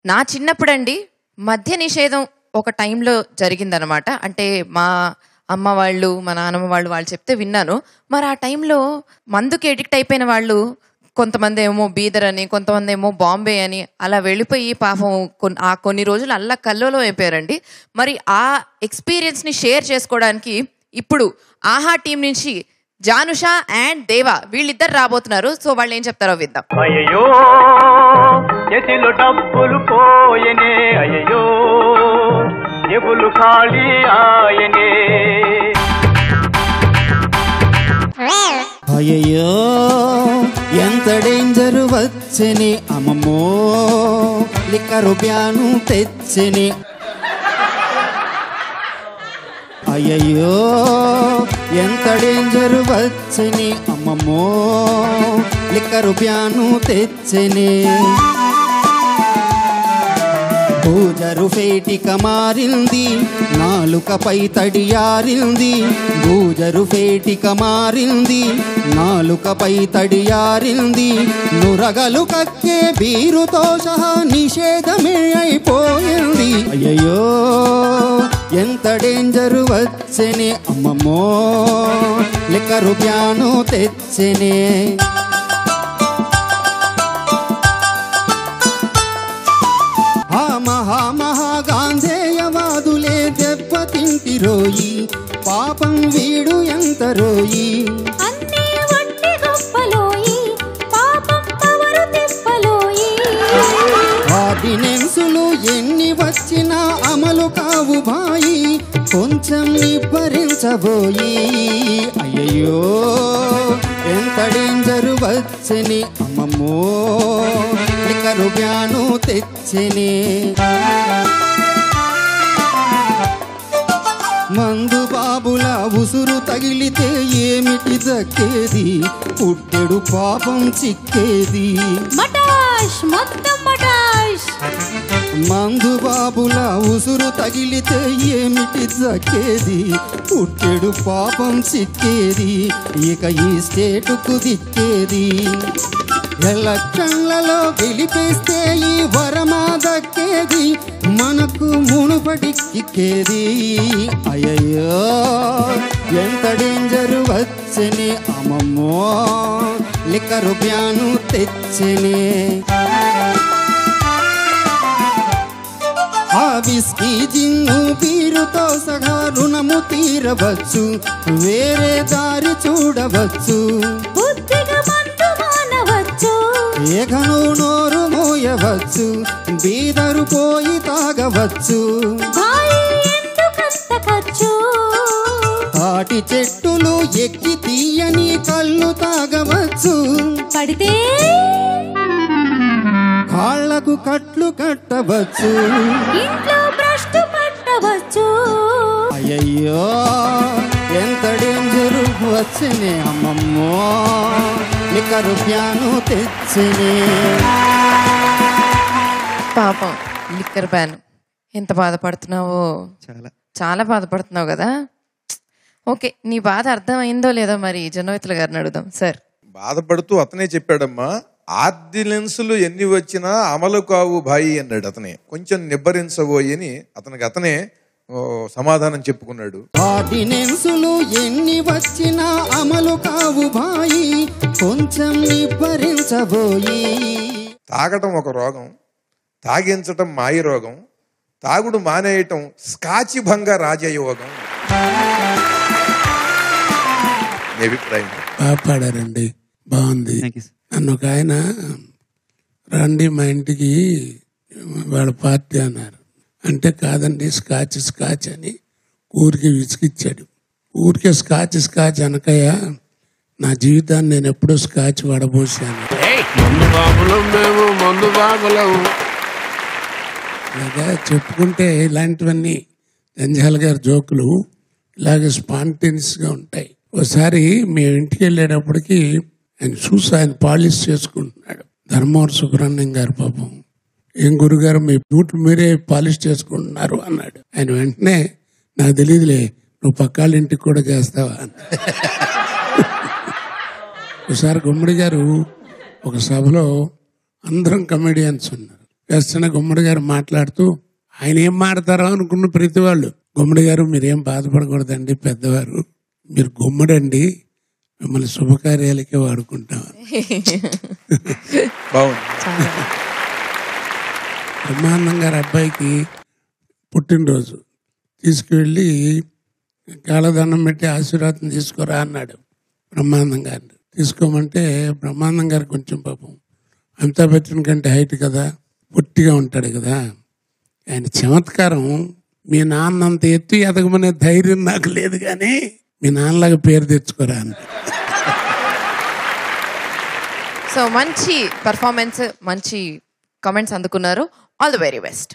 నా చిన్నప్పుడండి మద్య నిషేధం ఒక టైంలో జరిగిందనమాట. అంటే మా అమ్మ వాళ్ళు మా నాన్నమ్మ వాళ్ళు చెప్తే విన్నాను. మరి ఆ టైంలో మందుకి ఎడిక్ట్ అయిపోయిన వాళ్ళు కొంతమంది ఏమో బీదర్ అని, కొంతమంది ఏమో బాంబే అని అలా వెళ్ళిపోయి పాపం కొన్ని రోజులు అల్లా కల్లోలం అయిపోయారండి. మరి ఆ ఎక్స్పీరియన్స్ని షేర్ చేసుకోవడానికి ఇప్పుడు ఆహా టీం నుంచి జానుషా అండ్ దేవా వీళ్ళిద్దరు రాబోతున్నారు. సో వాళ్ళు ఏం చెప్తారో విద్దాం. అయ్యో ఎతిలో డబ్బులు పోయనే, అయ్యో ఎబులు ఖాళీ ఆయనే, అయ్యో ఎంత డేంజర్ వచ్చని, అమ్మమ్మో లిక్కరు బ్యాను తెచ్చని, అయ్యో ఎంత డేంజర్ వచ్చని, అమ్మమ్మో లిక్కరు బ్యాను తెచ్చని, పూజరు ఫేటిక మారింది నాలుకపై తడియారింది, పూజరు ఫేటిక మారింది నాలుకపై తడియారింది, నురగలు కక్కే బీరుతో సహా నిషేధమే అయిపోయింది, అయ్యయ్యో ఎంత డేంజరు వచ్చెనే, అమ్మమ్మో లిక్కరు బ్యాను తెచ్చెనే. మహాగాంధేయవాదులే దెబ్బతింటిరోయి, పాపం వీడు ఎంత రోయి, ఆర్డినెన్సులు ఎన్ని వచ్చినా అమలు కావు భాయి, కొంచెం నిబ్బరించబోయి, అయ్యయ్యో ఎంత డేంజరు వచ్చని, అమ్మమ్మో లిక్కరు బ్యాను తెచ్చని. మందు బాబుల ఉసురు తగిలితే ఏమిటి దక్కేది, పుట్టెడు పాపం చిక్కేది, మందు బాబుల ఉసురు తగిలితే ఏమిటి దక్కేది, పుట్టెడు పాపం చిక్కేది, ఇక ఈ స్టేటుకు దిక్కేది, ఎలక్షన్లలో గెలిపేస్తే ఈ వరమా దక్కేది, మనకు మునుపటిక్కేది, అయ్యయ్యో ఎంత డేంజరు వచ్చని, అమ్మమ్మో లిక్కరు బ్యాను తెచ్చని. ఆ విస్కీ జిన్ను బీరుతో సహా రుణము తీరవచ్చు, వేరే దారి చూడవచ్చు, ఏకను నోరు మోయవచ్చు, బీదరు పోయి తాగవచ్చు, తాటి చెట్టులు ఎక్కి తీయని కళ్ళు తాగవచ్చు, పడితే కాళ్లకు కట్లు కట్టవచ్చు, ఇంట్లో భ్రష్టు పట్టవచ్చు, అయ్యయ్యో ఎంత డేంజరు వచ్చనే, అమ్మమ్మో లిక్కరు బ్యాను తెచ్చనే. పాపం లిక్కర్ బ్యాన్ ఎంత బాధపడుతున్నావో, చాలా బాధపడుతున్నావు కదా. ఓకే, నీ బాధ అర్థమైందో లేదో మరి జనోయితుల గారిని అడుగుదాం. సార్ బాధపడుతూ అతనే చెప్పాడమ్మా, ఆర్డినెన్సులు ఎన్ని వచ్చినా అమలు కావు భాయి అన్నాడు అతనే, కొంచెం నిబ్బరించబోయి అని అతనే సమాధానం చెప్పుకున్నాడు. ఆర్డినెన్సులు ఎన్ని వచ్చినా అమలు కావు భాయి, కొంచెం నిబ్బరించబోయి. తాగటం ఒక రోగం, తాగించటం మాయ రోగం, తాగుడు మానేయటం స్కాచి భంగ రాజయోగం. అభిప్రాయం పాడారండి, బాగుంది. నన్ను ఒక ఆయన రండి మా ఇంటికి వాళ్ళ పార్టీ అన్నారు, అంటే కాదండి స్కాచ్ అని ఊరికి విసిగిచ్చాడు. ఊరికే స్కాచ్ అనకయ్య, నా జీవితాన్ని నేను ఎప్పుడూ స్కాచ్ వడబోసాను. ఇలాగా చెప్పుకుంటే ఇలాంటివన్నీ జంజాల గారి జోకులు ఇలాగే స్పాంటేనియస్గా ఉంటాయి. ఒకసారి మేము ఇంటికి వెళ్ళేటప్పటికి ఆయన చూసి ఆయన పాలిష్ చేసుకుంటున్నాడు. ధర్మవరం సుబ్రహ్మణ్యం గారు పాపం, ఏం గురుగారు మీ బూట్లు మీరే పాలిష్ చేసుకుంటున్నారు అన్నాడు. ఆయన వెంటనే నాకు తెలియదులే, నువ్వు పక్కాళ్ళ ఇంటికి కూడా చేస్తావా అని. ఒకసారి గుమ్మడి గారు ఒక సభలో అందరం కమెడియన్స్ ఉన్నారు, వేస్తున్న గుమ్మడి గారు మాట్లాడుతూ ఆయన ఏం మాడతారో అనుకున్న ప్రతి వాళ్ళు, గుమ్మడి గారు మీరేం బాధపడకూడదండి, పెద్దవారు మీరు గుమ్మడండి, మిమ్మల్ని శుభకార్యాలకే వాడుకుంటాం. బ్రహ్మానందం గారి అబ్బాయికి పుట్టినరోజు తీసుకువెళ్ళి కాళ్ళదండం పెట్టి ఆశీర్వాదం తీసుకురా అన్నాడు బ్రహ్మానందం గారిని. తీసుకోమంటే బ్రహ్మానందం గారు కొంచెం పాపం అమితాబ్ బచ్చన్ కంటే హైట్ కదా, పొట్టిగా ఉంటాడు కదా, ఆయన చమత్కారం, మీ నాన్న అంత ఎత్తు ఎదగమనే ధైర్యం నాకు లేదు కానీ మీ నాన్నలాగా పేరు తెచ్చుకోరా అని. సో మంచి పర్ఫార్మెన్స్, మంచి కామెంట్స్ అందుకున్నారు. All the very best.